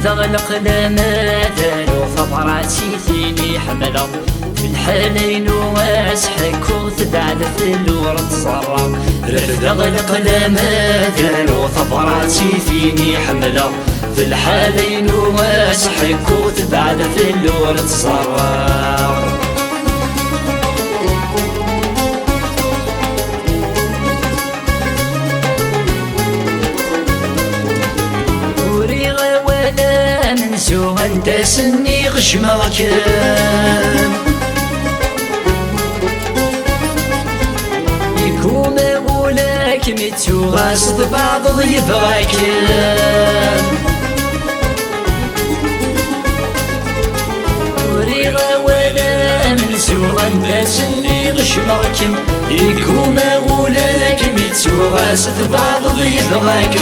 تغلق لماذا وخبراتي فيني حملة في الحالين واسحك وتبعد في الور تصرم. تغلق لماذا وخبراتي فيني حملة في الحالين واسحك وتبعد في الور تصرم. منسو انت سني غشمك يكون مولاك متو غاصد بعض ضيفك وريغا ولا منسو انت سني غشمك يكون مولاك متو غاصد بعض ضيفك.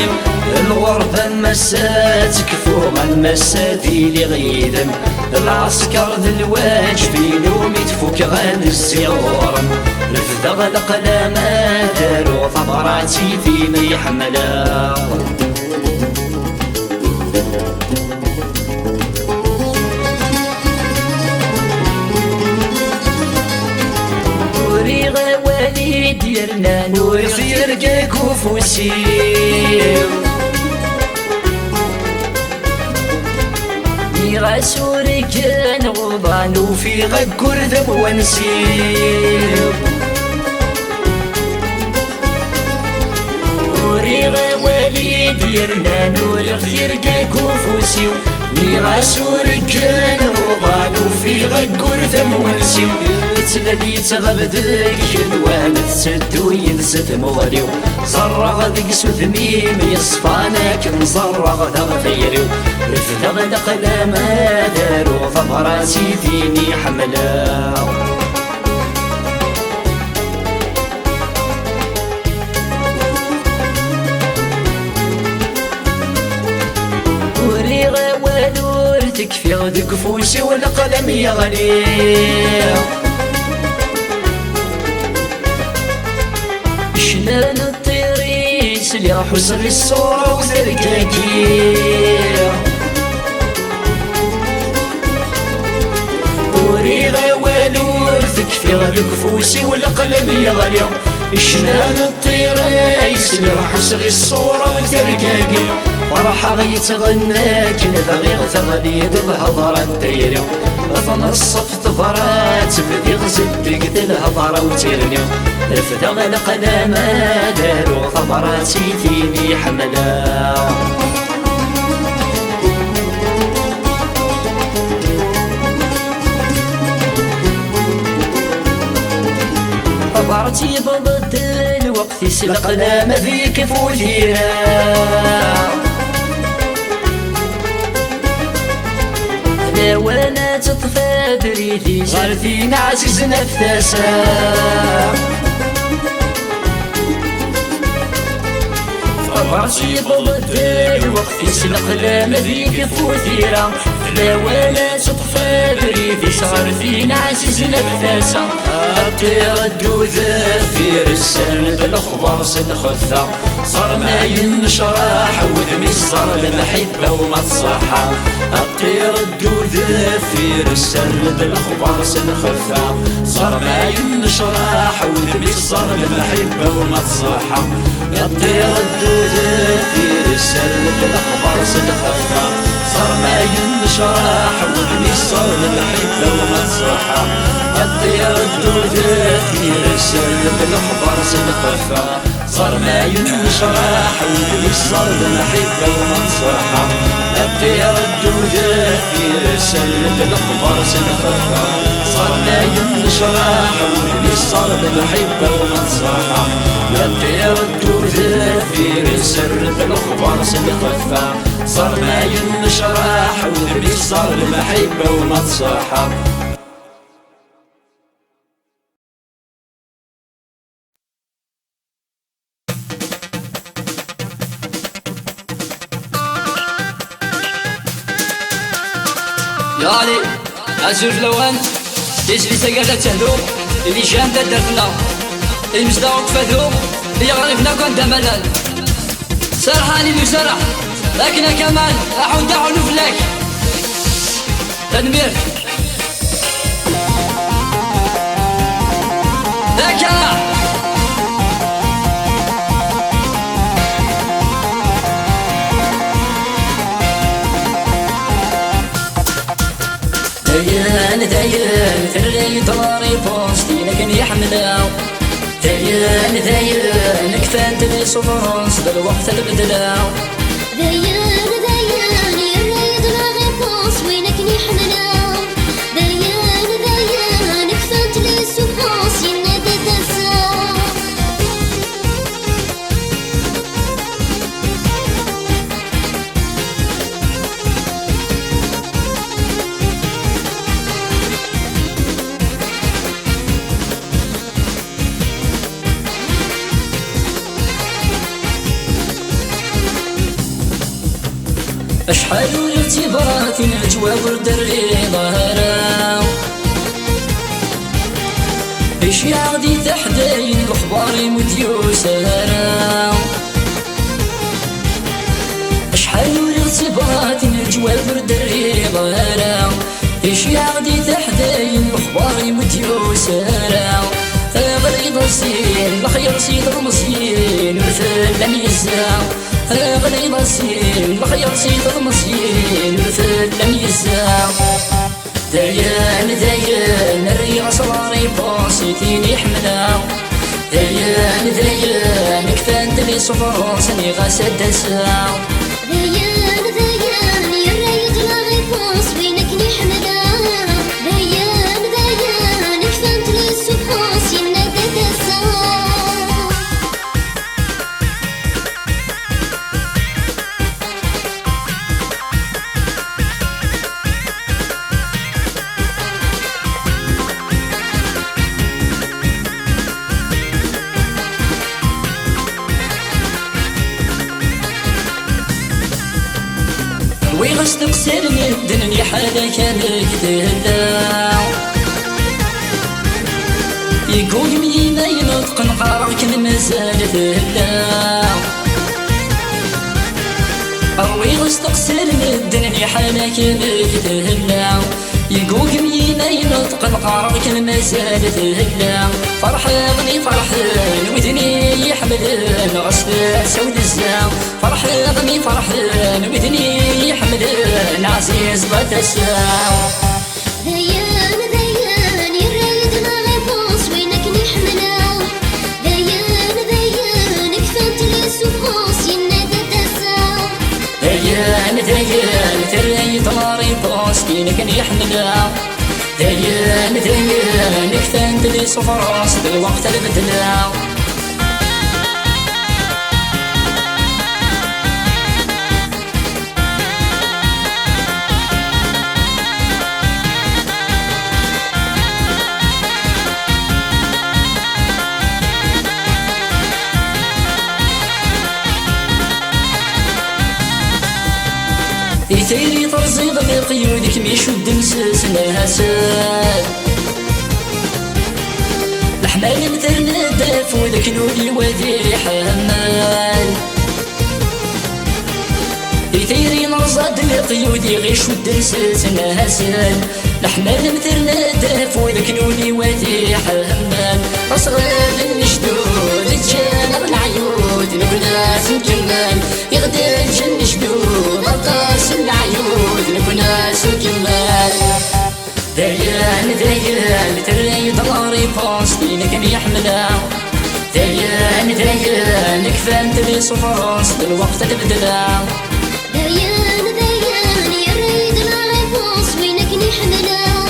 الغربة مساتك فوق المساتي لغيدم العسكر ذي الواجبين ومتفوك غان الزيورم. تغلق لما داروا ثمراتي فيني حملا وريغ والي ديرنا نور في رقاك وفوسيم غاسوري كان غضان وفي غكر ذب ونسيب وريغ والي ديرنا نور في رقاك وفوسيو غاسوري كان غضان وفي غكر ذب ونسيب. تلدي تغبدك الوان تسدو ينسد مغليو صرغ ذك سثميم يصفانك مصرغ ذغفيريو. تغلق لما داروا ثمراتي فيني حملا وريغ ودور تكفي ذك فوسي والقلم يغلي شلال الطيريس اللي حسن الصورة وزرقاكي وريغ والور تكفي الكفوسي والقلم يغلي شلال الطيريس اللي حسن الصورة وزرقاكي. فرحة يتغناك نبغي تغني بالهضرة الديري فنصف طفرات بدي غزدك ذي الهضرة وتيرني. تغلق لما داروا ثمراتي فيني حملا خبرتي بضد الوقت سلقنا ما فيك فوتينا وانا تطفى بريدي غير فينا عزيز نفسا فراشي ضد وقت يسلق لامذيك فوثيرة لا ولا تطفى بريدي صار فينا عزيز نفسا أطير الدوذة في السند الأخبار سنخثة صار ما ينشرح وذمي صار المحبة وما تصحى أطير الدوذة في السند الأخبار سنخثة صار ما ينشرح وذمي صار المحبة وما تصحى أطير الدوذة في السند الأخبار سنخثة صار ما ينشرح وذمي صار المحبة وما تصحى أطير الدوذة في السند الأخبار سنخثة صار ما ينشرح وذمي صار المحبة وما تصحى أطير الدوذة في السند الأخبار سنخثة صار ما ينشرح وذمي صار المحبة وما تصحى أطير الدوذة في السند الأخبار سنخثة صار ما ينشرح وذمي صار المحبة وما تصحى يالي أزوج لوان تجري سقالة تهدو اللي جامدة درتنا المجداوك فذو اللي غريبنا كون دملال سرحاني اللي سرح لكن كمان أحون دعونو فلاك تدمير ذاك دايان ثري طاري بوستي لكن يحملاو دايان كفانت لي صفرونس بالوقت البدلاو دايان يريد لاغي بوس وينك يحملاو دايان كفانت لي صفرونس ينادي دساو أشحال الارتباط الجواب الدري ظهراو إيش يعدي تحدين الأخبار مديوس هراو أشحال الارتباط الجواب الدري ظهراو إيش يعدي تحدين الأخبار مديوس هراو غريض السين بخير سيد المصين مثل لم يزاو غريض السين بخير سيد المصين مثل لم يزاو دايان الريع صلاري بوسيتين يحملاو دايان كفانت لي صفر سني غاسد دساو دايان يريد لاغي بوس وينك يحملاو دايان كفانت لي صفر ينادي دساو ويغس تقسلني الدنيا حالة كانك تهلاو يقول مينا ينطق نقارك المزال تهلاو ويغس تقسلني الدنيا حالة كانك تهلاو يقول مينا ينطق نقارك المزال تهلاو فرحاني فرحان ودني يحملن غسل سود الزاو فرحاني فرحان ودني يحملن عزيز بتساو دايان يريد لاغي بوس وينك يحملاو دايان كفانت لي صفوس ينادي دساو دايان تري طاري بوستي لكن يحملاو دايان كفانت لي صفراس بالوقت البدلاو يتيري ترزيض بقيودك ميشود مسس ناسان الحمال مثل الداف وذاك نولي وذي حمال يتيري نرصد لقيودي غير شود مسس ناسان الحمال مثل الداف وذاك نولي وذي حمال أصغر النشدود الجنب العيود نكناس الجمال يغدى الجن شدود أطاس العيود نكناس الجمال ديان ديان تري ضراري باصتي لكن يحملها ديان ديان كفان تري صفراس الوقت تبدلا ديان ديان يريد العيبوس وينك نحملها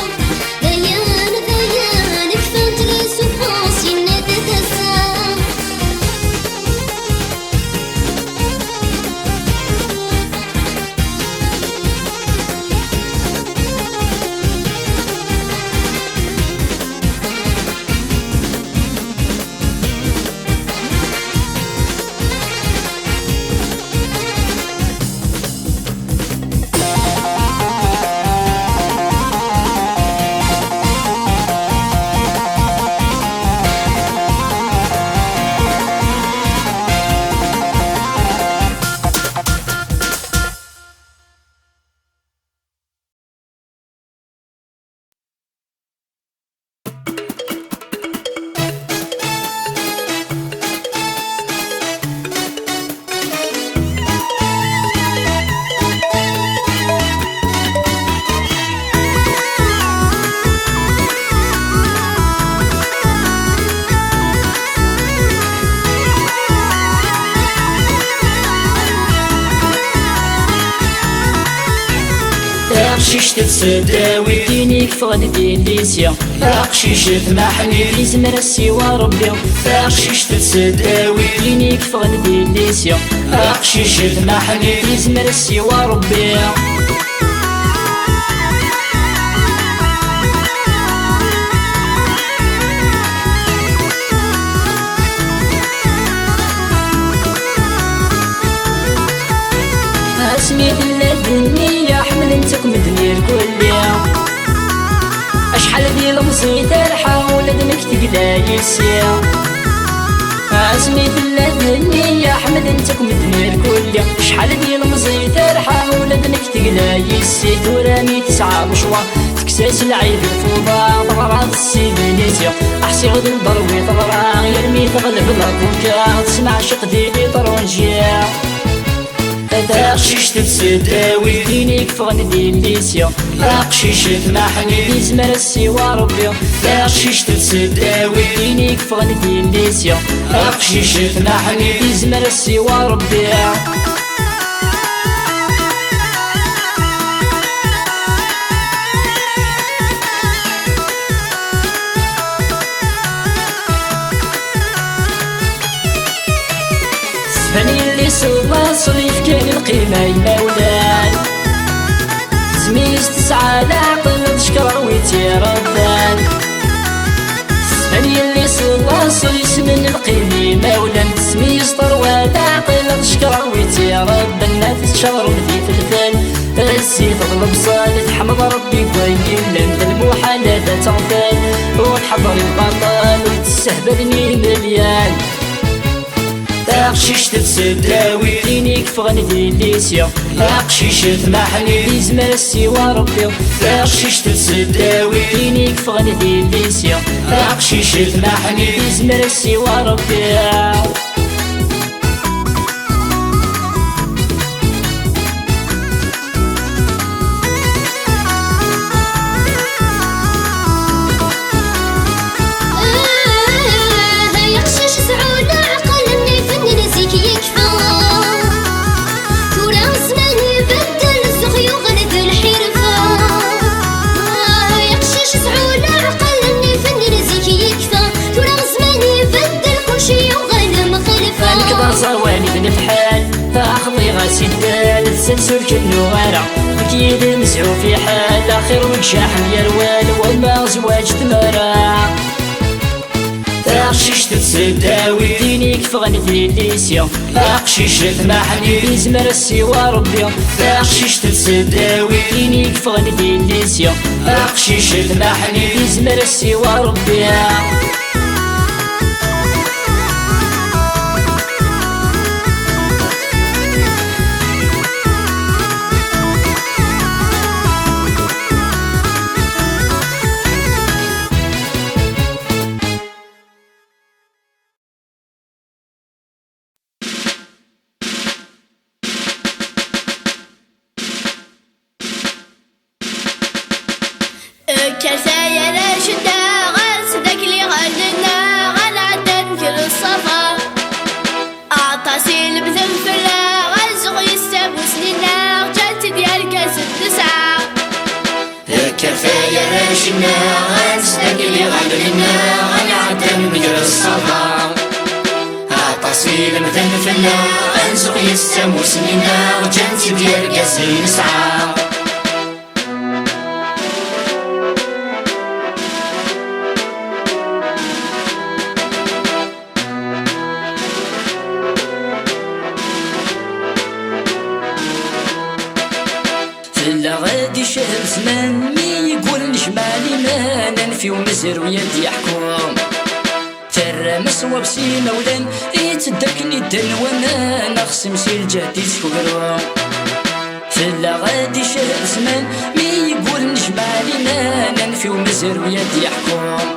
ديان ديان كفان تري صفراس ينادى تسام قشيش تتسداوي دينيك فغندي ليسيا قشيش تمحني يزمر السوا ربي قشيش تتسداوي دينيك فغندي ليسيا قشيش تمحني يزمر السوا ربي اسمي الدنيا حمل انتك مدنير كل يوم اشحال ديال المصيت الحاول دمك تقلا يسيا اسمي الدنيا حمل انتك مدنير كل يوم اشحال ديال المصيت الحاول دمك تقلا يسيا ورامي تسعى مشوار تكساس العيب الفوضى طغرات السيبيليسيا احسي غد الضروي طغرا يرمي تغلب الارض تسمع شق ديلي طرونجيا قشيش تتسداوي دينيك فغندي ليسيا قشيش تمحني يزمر السوا ربي قشيش تتسداوي دينيك فغندي ليسيا قشيش تمحني يزمر السوا ربي فاني اللي صوبا صليف كان القيمة يمولان تميز تسعى لعقل تشكر ويتيردان فاني اللي صوبا صليف من القيمة يمولان تميز طروى لعقل تشكر ويتيردان نافس شهر مدي فلفل الزيت طلب صالة حمد ربي كوين لند المحالات تغفل ونحضر البطل وتستهبلني مليان قشيش تتسداوي دينيك فغندي ليسيا قشيش تمحني يزمر السوا ربي قشيش تتسداوي دينيك فغندي ليسيا قشيش تمحني يزمر السوا ربي صواني بن فحال فأخضي غاسي الدال السلسل كنو غارة أكيد مسعو في حال آخر وكشاح يروال وما زواج تمارا أقشيش تتسداوي دينيك فغني ليسيا أقشيش تمحني يزمر السوا ربي أقشيش تتسداوي دينيك فغني ليسيا أقشيش تمحني يزمر السوا ربي كرثايا راشدة غرسدك لي غدنا غنعدن في الصفا أعطاسي البذن فلا غزغ يستابو سنينا جات ديال كاس التسعة كفاية راشنا غرسدك لي غدنا غنعدن في الصفا أعطاسي البذن فلا غزغ يستابو سنينا جات ديال كاس التسعة لا غادي شهر زمان مي يقول نجمالي ما ننفي ومزر ويدي يحكم ترى مسوى بسينا ولان يتدكني الدن وانا نخصم سي الجهدي تكبرو لا غادي شهر زمان مي يقول نجمالي ما ننفي ومزر ويدي يحكم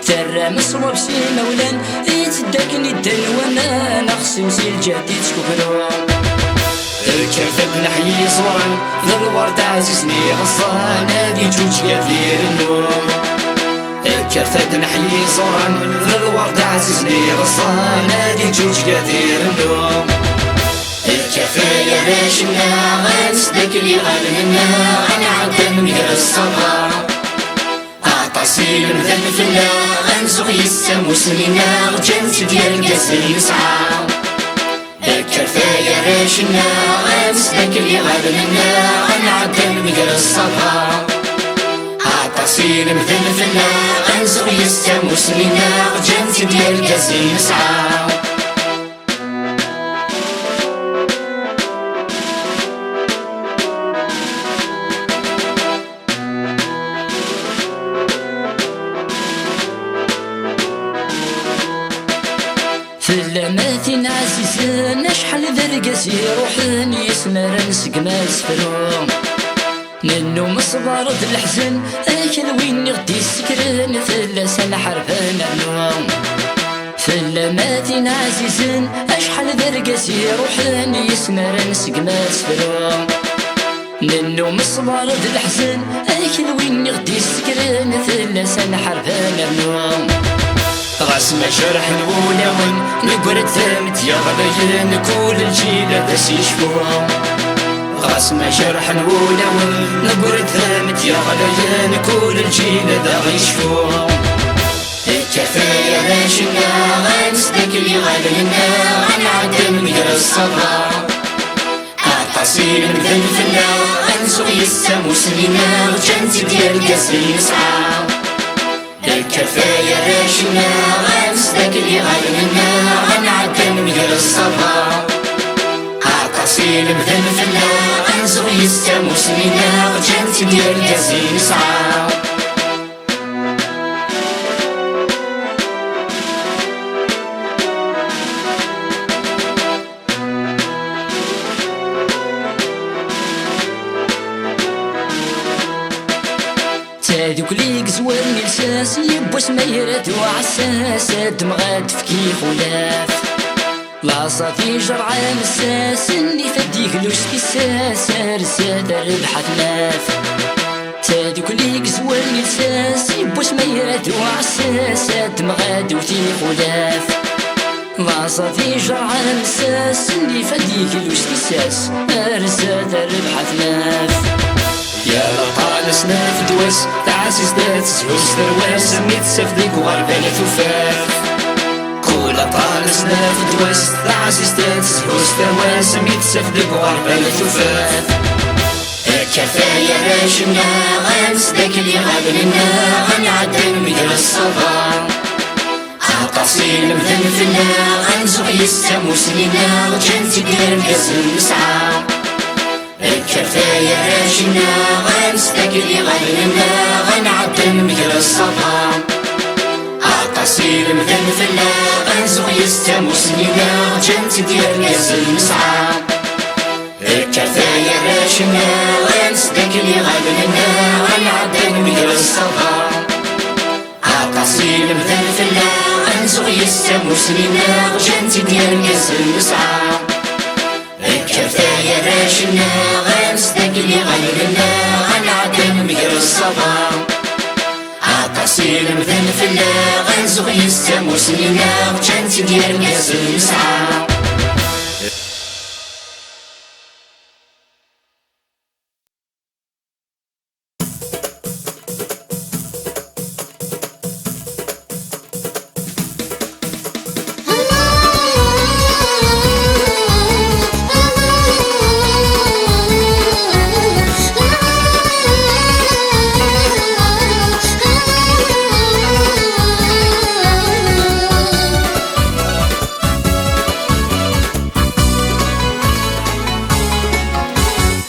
ترى مسوى بسينا ولان يتدكني الدن وانا نخصم سي الجهدي تكبرو كيف نحيي صورا ذا الورد عزيزني غصان هادي جوج كثير النوم كيف نحيي صورا ذا الورد عزيزني غصان هادي جوج كثير النوم كفاية راشنا غنسدك لي غنهنا غنعدن من الصبا أعطاسي المذل فلا غنزغ يسام وسنينا غجنت ديال كاس اليسعى كفاية راشنا غنسدك لي غنهنا غنعدن من الصبا أعطاسي المذل فلا غنزغ يسام وسنينا غجنت ديال كاس اليسعى فلاماتي عزيزان شحال ذرقاس يروحن يسمر نسق ما سفرو منو مصبر د الحزن اكل وين غدي السكران فلاس الحرفان النوم فلاماتي عزيزان شحال ذرقاس يروحن يسمر نسق ما سفرو منو مصبر د الحزن اكل وين غدي السكران فلاس الحرفان النوم رسم جرح ونون نقرد ثامت يا غليان كل الجيل بس يشفوهم رسم جرح ونون نقرد ثامت يا غليان كل الجيل ذا يشفوهم كفاية راشنا غنسدك لي غلينا غنعدن من الصبا أعطاسي المذل فلا غنزغ يسام وسنينا غجنت ديال كاس اليسعى كفاية راشنا غنسدك لي غنهنا غنعدن من الصبا أعطاسي المذل فلا غنزغ يسام وسنينا غجنت ديال كاس اليسعى هذوك لي قزوان لساس يبوس ميرات وعساس دمغات في كي خلاف لا صافي جرعة مساس اني فديك لوش كساس رسالة ربحت ناف هذوك لي قزوان لساس يبوس ميرات وعساس دمغات وتي خلاف لا صافي جرعة مساس اني فديك لوش كساس رسالة ربحت ناف يا لطال سناف دواس تعاسيس دات سهوس درواس سميت سفديك وغرباني ثفاف كل طال سناف دواس تعاسيس دات سهوس درواس سميت سفديك وغرباني ثفاف كفاية راشنا غنسدك لي غنهنا غنعدن من الصبا عطاسين مذن فينا غنزغ يستمو سنينا جنتي دير ميزن نسعى الكفاية راشنا غنستقلي غنلنا غنعدل مجرى الصبا عطاسين مذن فينا غنزغ يستمو سنينا جنتي دير ميزن نسعى الكفاية راشنا غنستقلي غنلنا غنعدل مجرى الصبا عطاسين مذن فينا غنزغ يستمو سنينا جنتي ديال ميزن نسعى الكفاية راشنا غنستقلي غنلنا غنعدل مجرى الصبا عطاسين مذن فينا غنزغ يستمو سنينا جنتي ديال ميزن نسعى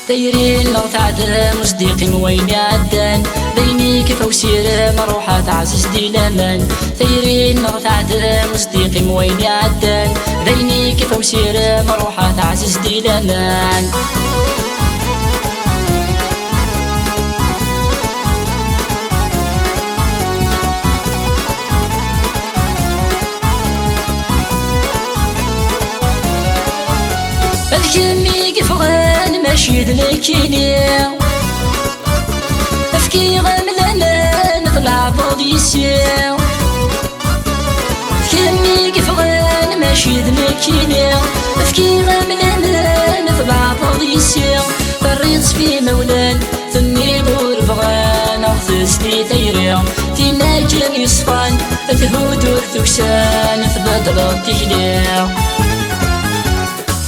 دايرين لو تعدم صديقي وين عدان بيني كيف وسير مروحة تعزز دي لمن دايرين لو تعدم صديقي وين عدان بيني كيف وسير مروحة تعزز دي لمن الكمي كيفغان ماشي ذلكيني افكي غملنا نطلع بوديسيا الكمي كيفغان ماشي ذلكيني افكي غملنا نطلع بوديسيا فريت في مولان ثني غور بغان اغثسني تيريا تينا كان يصفان تهودور ثوسان ثبدل تهليا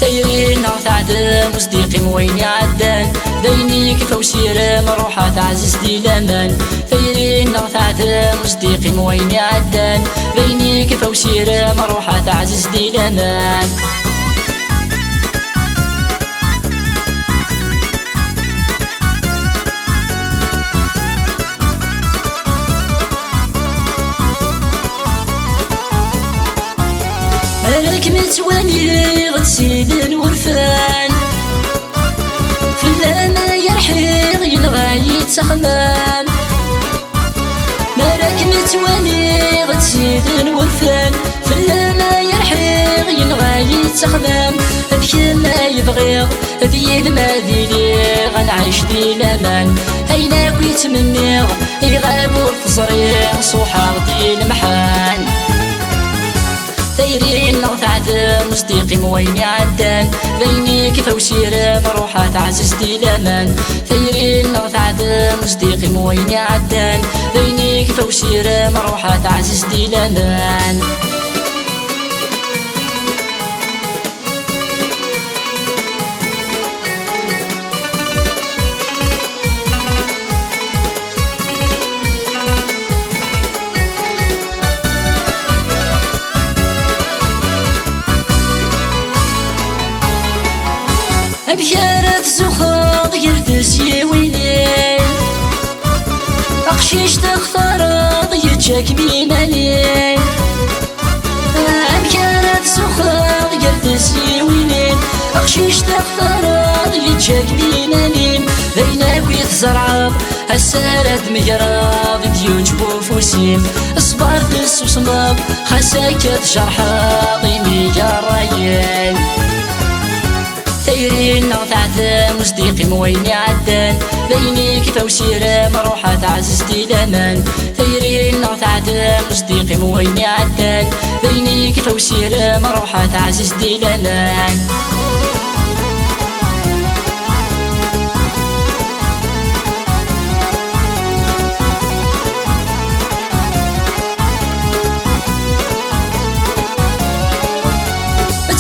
دايرين تعدم صديقي وين عدان دايني كيف وسير مروحة تعزز دي لمن دايرين تعدم صديقي وين عدان دايني كيف وسير مروحة تعزز دي لمن مالك متواني غتسيد الورفان فلانا يرحيغ يلغى يتخمام مالك متواني غتسيد الورفان فلانا يرحيغ يلغى يتخمام هذيك ما يبغيغ هذي الماديلي غنعيش دي لمان هيناك يتمنيغ يغابو التصريح صوحاغ دي المحان دايرين لو تعدم صديقي وين عدان بيني كيف وسير مروحة تعزز دي لمن دايرين لو تعدم صديقي وين عدان بيني كيف وسير مروحة تعزز دي لمن بشارة زخوض يردس يوينين أقشيش تختارض يتشاك بينالين بشارة زخوض يردس يوينين أقشيش تختارض يتشاك بينالين بينك ويتزرعب السارد مجراب ديوج بوفوسيم اصبار دس وصماب خساكت جرحا ضيمي جرايين دايرين تعدم صديقي وين عدان بيني كيف وسير مروحة تعزز دي لمن دايرين تعدم صديقي وين عدان بيني كيف وسير مروحة تعزز دي لمن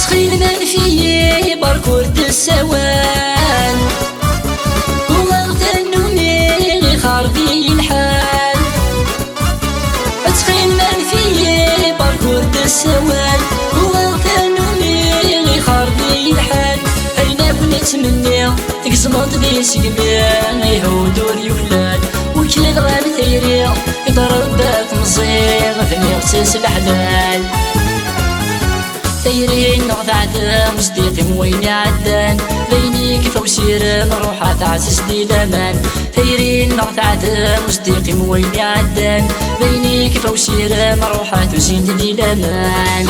تخيل من فيه باركور السوان وغلط النومي خاربي الحال تخيل من فيه باركور السوال هو كانوا لي خاربي الحال هينا ونتمنى تقسمط لي سقمان يهودو اليولاد وكل الغال ثيري يضرب بات مصير ثني غسس الحلال ثيرين نغض عدم صديقي موين عدان ليني كيف وسير نروح تعسس دي الامان ثيرين نغض عدم صديقي موين عدان ليني كيف وسير نروح تزين دي الامان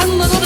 محمد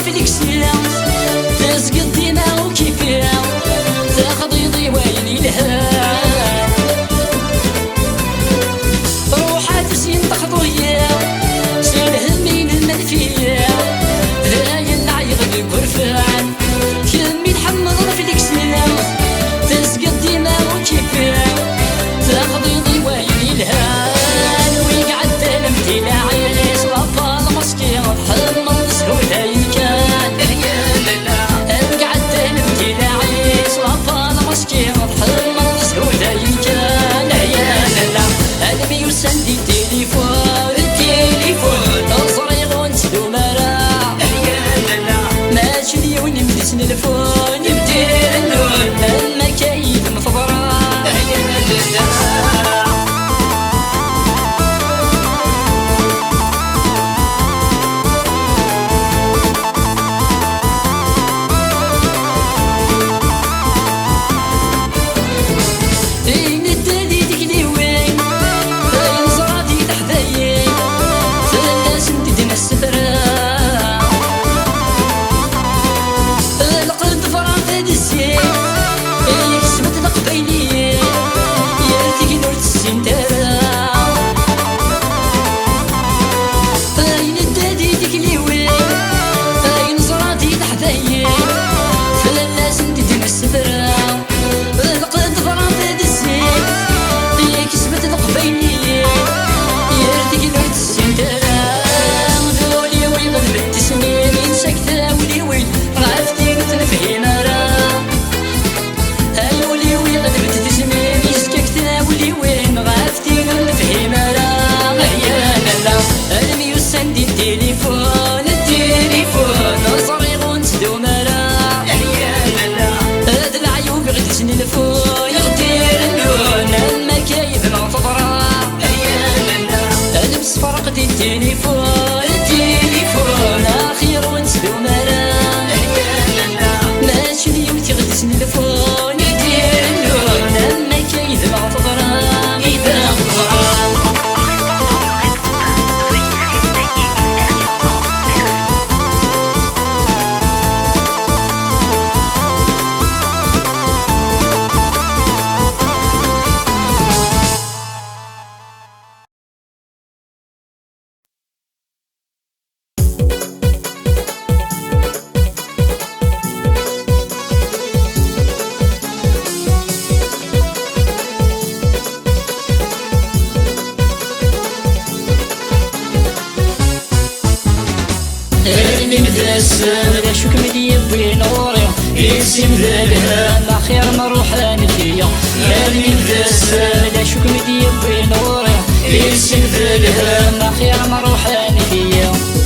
مدسم ذا شكم ديبي نوري يسم ذا الهام أخير ما روحان فيا مالي مدسم ذا شكم ديبي نوري يسم ذا الهام أخير ما روحان فيا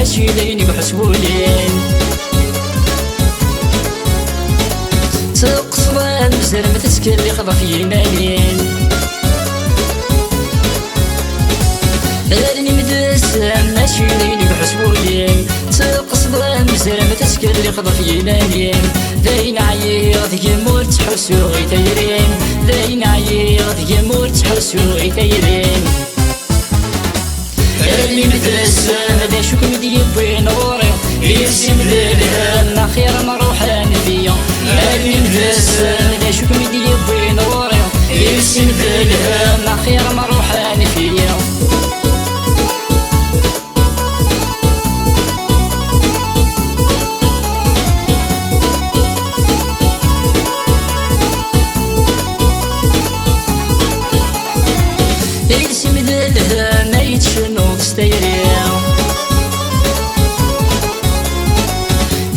ماشي ليني بحسبولين تقصران بزر ما تسكري خضا في يمانين لاني مدسم ماشي ليني بحسبولين تقصران بزر ما تسكري خضا في يمانين داين عيض يمور تحسو غيتيرين داين عيض يمور تحسو غيتيرين اللي متسم ذا شكم ديبي نوري يسم ذا الهام أخير ما روحان فيا اللي متسم ذا شكم ديبي نوري يسم ذا الهام أخير ما روحان فيا يسم ذا الهام يتشنو تستيريا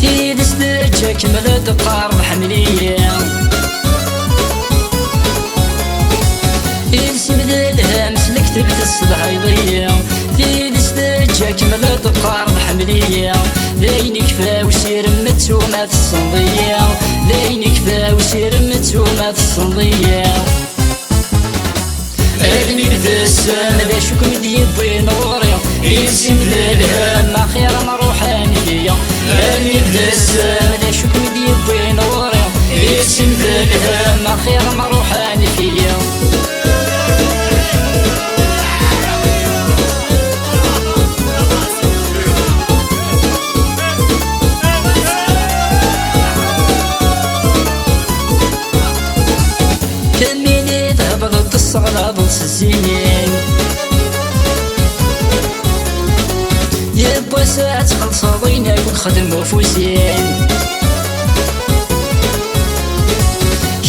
في دستجة كمل دقار محملية يسم ذا الهام سلكت بتصبح يضيع في دستجة كمل دقار محملية ذين كفا وسير متومة الصندية ذين كفا وسير متومة الصندية اللي متسم ذا شكم ديبي نوري يسم ذا الهام أخير ما روحان فيا اللي متسم ذا شكم ديبي نوري يسم ذا الهام أخير ما روحان فيا كميني ذهبت الصغلى بلس الزينين يبا ساعات خلص ضيناك ونخدم وفوسين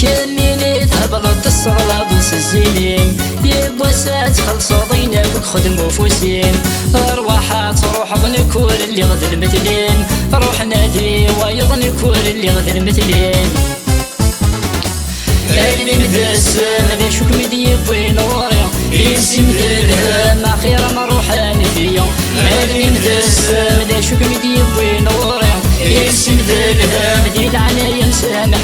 كميني ذهبت الصغلى بلس الزينين يبا ساعات خلص ضيناك ونخدم وفوسين أرواحات روح ظنكور اللي غد المثلين روح نادي ويظنكور اللي غد المثلين اللي متسم ذا شكم ديبي نوري يسم ذا الهام أخير ما روحان فيا اللي متسم ذا شكم ديبي نوري يسم ذا الهام ديل عليا مسامح